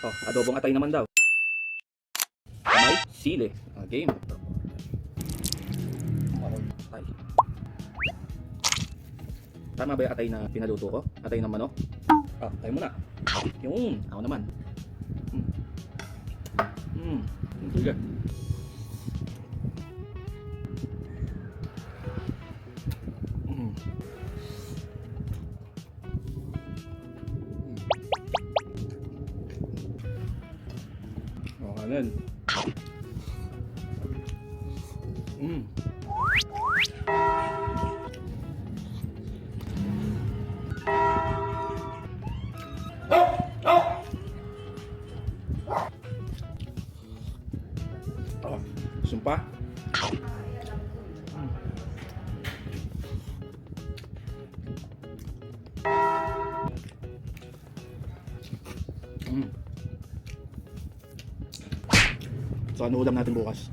Oh, adobong atay naman daw. Kamay, sili. Game. Atay. Tama ba yung atay na pinaluto ko? Atay ng manok? Ah, tayo muna. Yung, ako naman. Sige. Oh, kanin. Oh, sumpah. So ano ulam natin bukas?